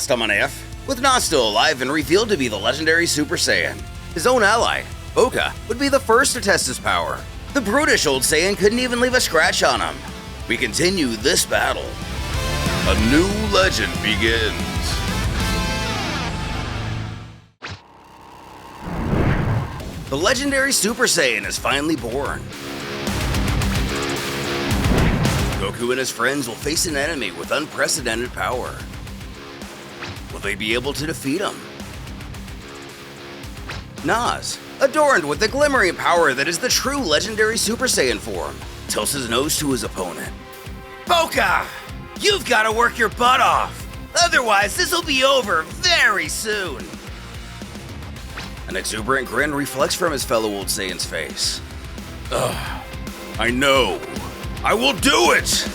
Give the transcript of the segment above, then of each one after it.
last on F, with Nas still alive and revealed to be the Legendary Super Saiyan. His own ally, Bocha, would be the first to test his power. The brutish Old Saiyan couldn't even leave a scratch on him. We continue this battle. A new legend begins. The Legendary Super Saiyan is finally born. Goku and his friends will face an enemy with unprecedented power. Will they be able to defeat him? Nas, adorned with the glimmering power that is the true Legendary Super Saiyan form, tilts his nose to his opponent. Bocha! You've got to work your butt off! Otherwise, this'll be over very soon! An exuberant grin reflects from his fellow Old Saiyan's face. Ugh, I know. I will do it!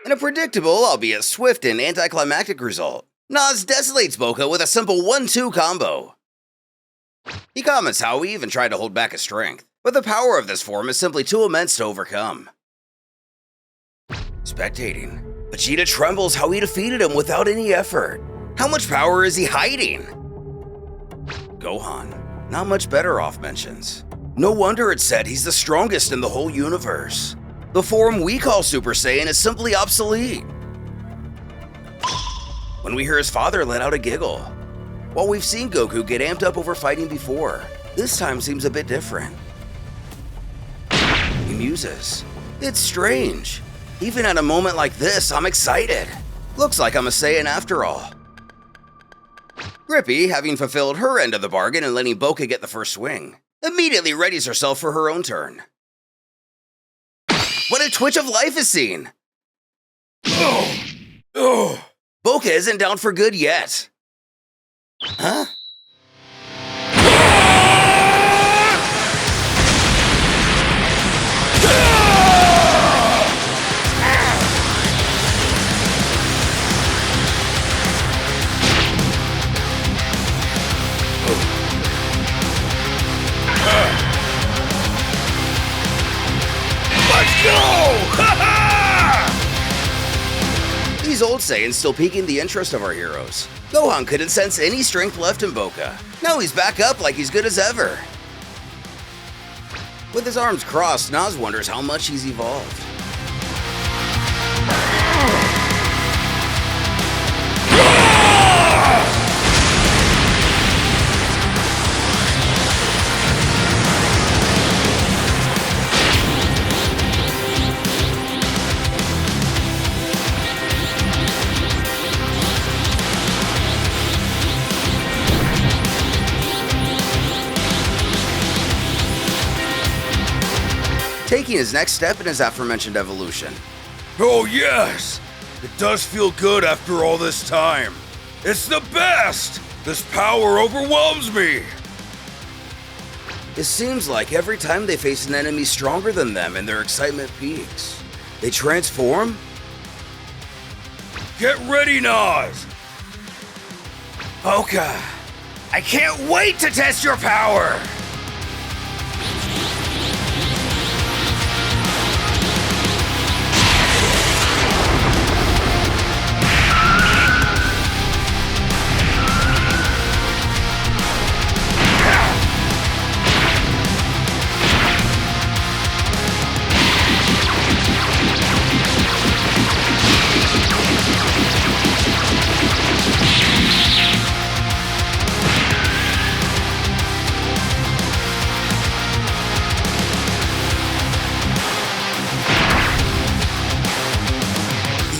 In a predictable, albeit swift and anticlimactic result, Nas desolates Bocha with a simple 1-2 combo. He comments how he even tried to hold back his strength, but the power of this form is simply too immense to overcome. Spectating, Vegeta trembles how he defeated him without any effort. How much power is he hiding? Gohan, not much better off, mentions. No wonder it's said he's the strongest in the whole universe. The form we call Super Saiyan is simply obsolete. When we hear his father let out a giggle. While we've seen Goku get amped up over fighting before, this time seems a bit different. He muses. It's strange. Even at a moment like this, I'm excited. Looks like I'm a Saiyan after all. Grippy, having fulfilled her end of the bargain and letting Bocha get the first swing, immediately readies herself for her own turn. What a twitch of life is seen! Bocha isn't down for good yet. Huh? Let's go! These Old Saiyans still piquing the interest of our heroes. Gohan couldn't sense any strength left in Bocha. Now he's back up like he's good as ever. With his arms crossed, Nas wonders how much he's evolved. Taking his next step in his aforementioned evolution. Oh yes! It does feel good after all this time. It's the best! This power overwhelms me! It seems like every time they face an enemy stronger than them and their excitement peaks, they transform? Get ready, Nas! Bocha, I can't wait to test your power!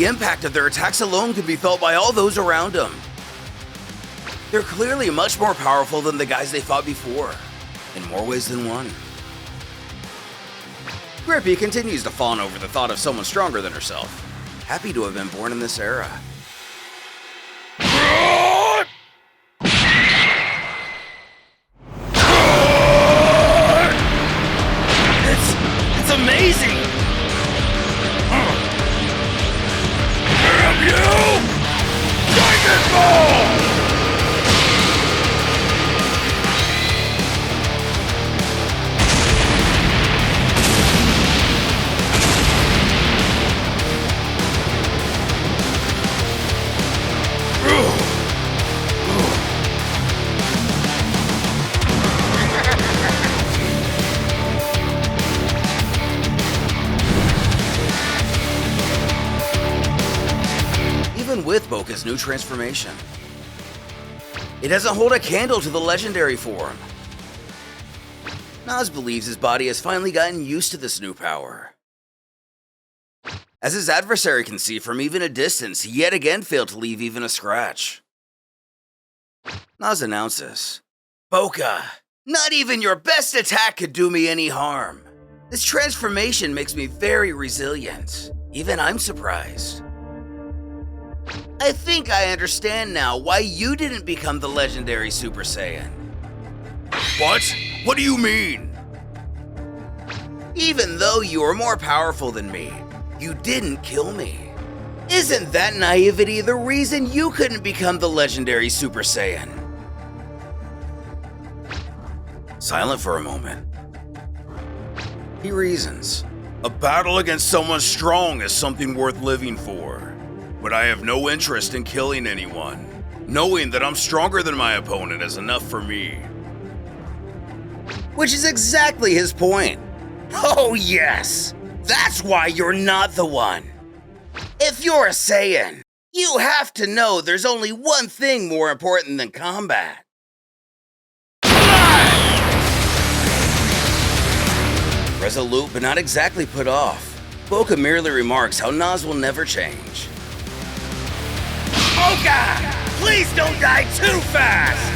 The impact of their attacks alone can be felt by all those around them. They're clearly much more powerful than the guys they fought before, in more ways than one. Grippy continues to fawn over the thought of someone stronger than herself, happy to have been born in this era. It's amazing! Damn you! Dragon Ball! Even with Bocha's new transformation, it doesn't hold a candle to the legendary form. Nas believes his body has finally gotten used to this new power. As his adversary can see from even a distance, he yet again failed to leave even a scratch. Nas announces, "Bocha, not even your best attack could do me any harm. This transformation makes me very resilient. Even I'm surprised. I think I understand now why you didn't become the Legendary Super Saiyan." What? What do you mean? Even though you are more powerful than me, you didn't kill me. Isn't that naivety the reason you couldn't become the Legendary Super Saiyan? Silent for a moment. He reasons. A battle against someone strong is something worth living for. But I have no interest in killing anyone. Knowing that I'm stronger than my opponent is enough for me. Which is exactly his point. Oh yes, that's why you're not the one. If you're a Saiyan, you have to know there's only one thing more important than combat. Resolute but not exactly put off, Bocha merely remarks how Nas will never change. Bocha! Please don't die too fast!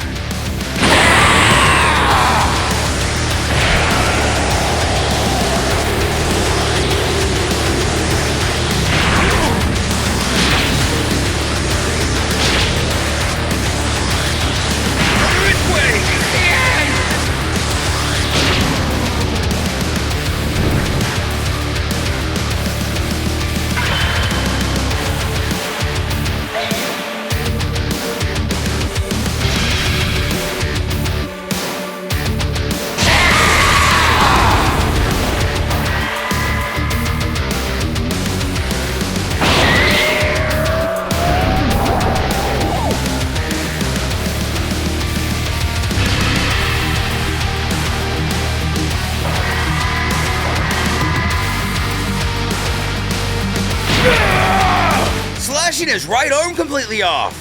Slashing his right arm completely off.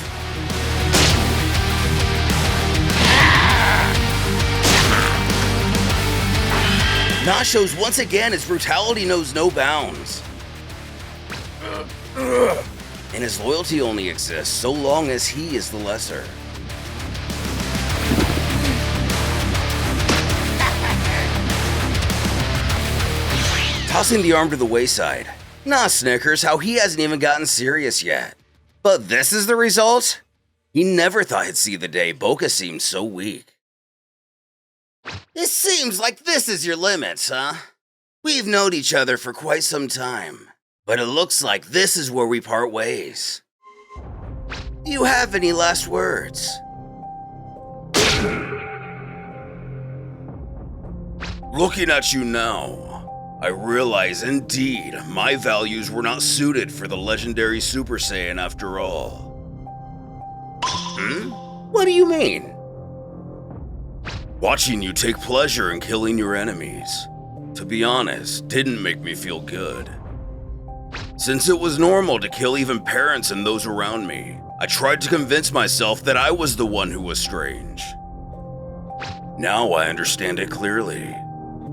Nas shows once again his brutality knows no bounds. And his loyalty only exists so long as he is the lesser. Tossing the arm to the wayside, Nas snickers how he hasn't even gotten serious yet. But this is the result? He never thought he'd see the day Bocha seemed so weak. It seems like this is your limits, huh? We've known each other for quite some time, but it looks like this is where we part ways. Do you have any last words? Looking at you now, I realize indeed my values were not suited for the Legendary Super Saiyan after all. What do you mean? Watching you take pleasure in killing your enemies, to be honest, didn't make me feel good. Since it was normal to kill even parents and those around me, I tried to convince myself that I was the one who was strange. Now I understand it clearly.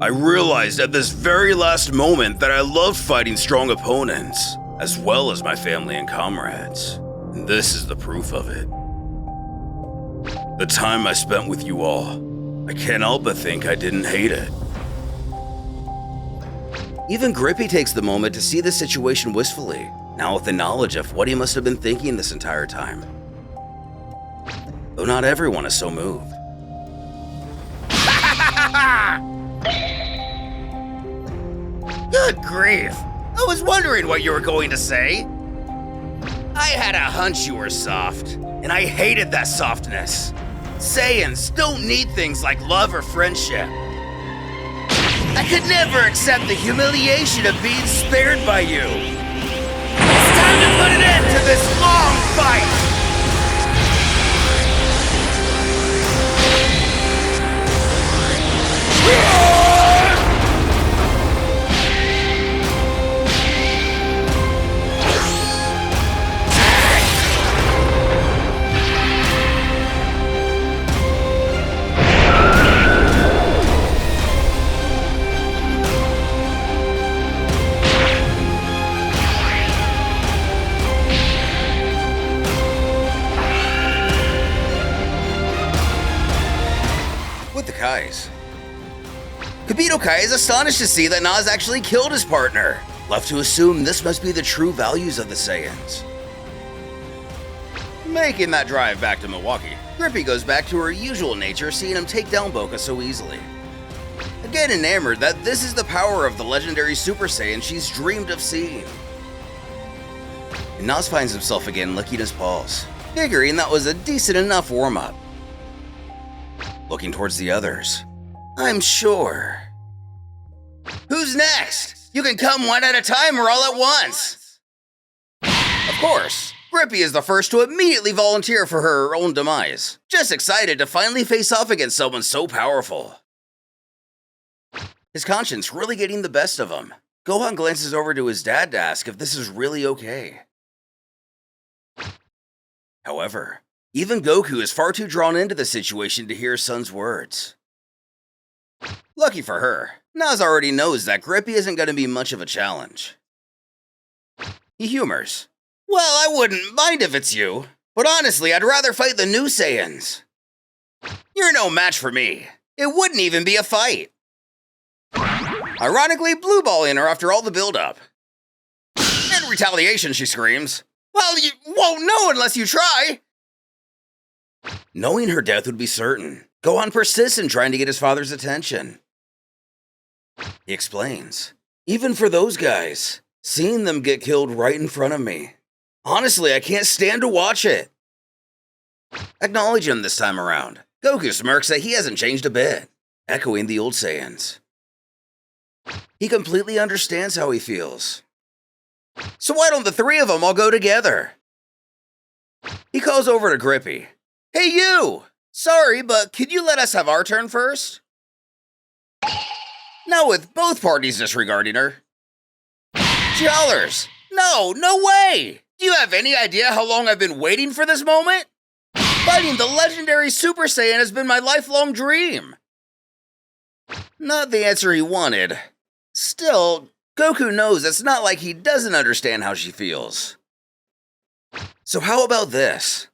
I realized at this very last moment that I loved fighting strong opponents, as well as my family and comrades. And this is the proof of it. The time I spent with you all, I can't help but think I didn't hate it. Even Grippy takes the moment to see the situation wistfully, now with the knowledge of what he must have been thinking this entire time. Though not everyone is so moved. Good grief! I was wondering what you were going to say. I had a hunch you were soft, and I hated that softness. Saiyans don't need things like love or friendship. I could never accept the humiliation of being spared by you. It's time to put an end to this long fight! Kabito Kai is astonished to see that Nas actually killed his partner, left to assume this must be the true values of the Saiyans. Making that drive back to Milwaukee, Grippy goes back to her usual nature, seeing him take down Bocha so easily. Again enamored that this is the power of the legendary Super Saiyan she's dreamed of seeing. And Nas finds himself again licking his paws, figuring that was a decent enough warm-up. Looking towards the others, I'm sure. Who's next? You can come one at a time or all at once. Of course, Grippy is the first to immediately volunteer for her own demise, just excited to finally face off against someone so powerful. His conscience really getting the best of him. Gohan glances over to his dad to ask if this is really okay. However, even Goku is far too drawn into the situation to hear his son's words. Lucky for her, Nas already knows that Grippy isn't going to be much of a challenge. He humors. Well, I wouldn't mind if it's you, but honestly, I'd rather fight the new Saiyans. You're no match for me. It wouldn't even be a fight. Ironically, blue balling her after all the build-up. In retaliation, she screams, well, you won't know unless you try. Knowing her death would be certain, Gohan persists in trying to get his father's attention. He explains, even for those guys, seeing them get killed right in front of me. Honestly, I can't stand to watch it. Acknowledge him this time around. Goku smirks that he hasn't changed a bit, echoing the old Saiyans. He completely understands how he feels. So why don't the three of them all go together? He calls over to Grippy. Hey you! Sorry, but could you let us have our turn first? Now with both parties disregarding her. She hollers, no way! Do you have any idea how long I've been waiting for this moment? Fighting the legendary Super Saiyan has been my lifelong dream. Not the answer he wanted. Still, Goku knows it's not like he doesn't understand how she feels. So how about this?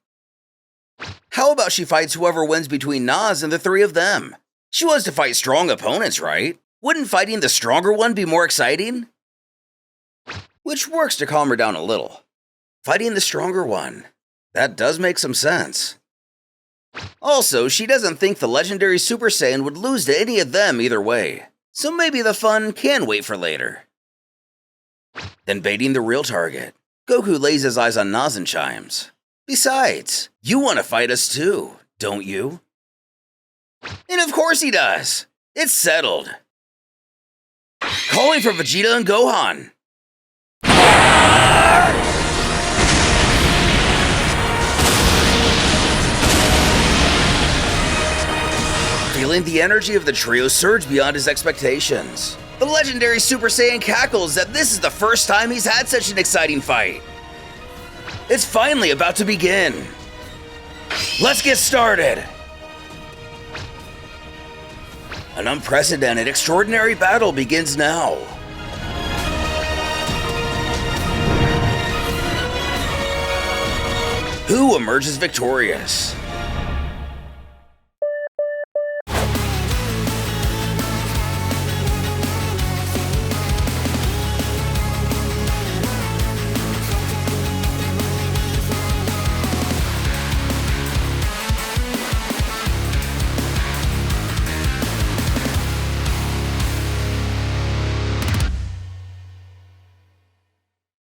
How about she fights whoever wins between Nas and the three of them? She wants to fight strong opponents, right? Wouldn't fighting the stronger one be more exciting? Which works to calm her down a little. Fighting the stronger one. That does make some sense. Also, she doesn't think the legendary Super Saiyan would lose to any of them either way, so maybe the fun can wait for later. Then baiting the real target, Goku lays his eyes on Nas and chimes. Besides, you want to fight us too, don't you? And of course he does. It's settled. Calling for Vegeta and Gohan. Feeling the energy of the trio surge beyond his expectations. The legendary Super Saiyan cackles that this is the first time he's had such an exciting fight. It's finally about to begin. Let's get started. An unprecedented, extraordinary battle begins now. Who emerges victorious?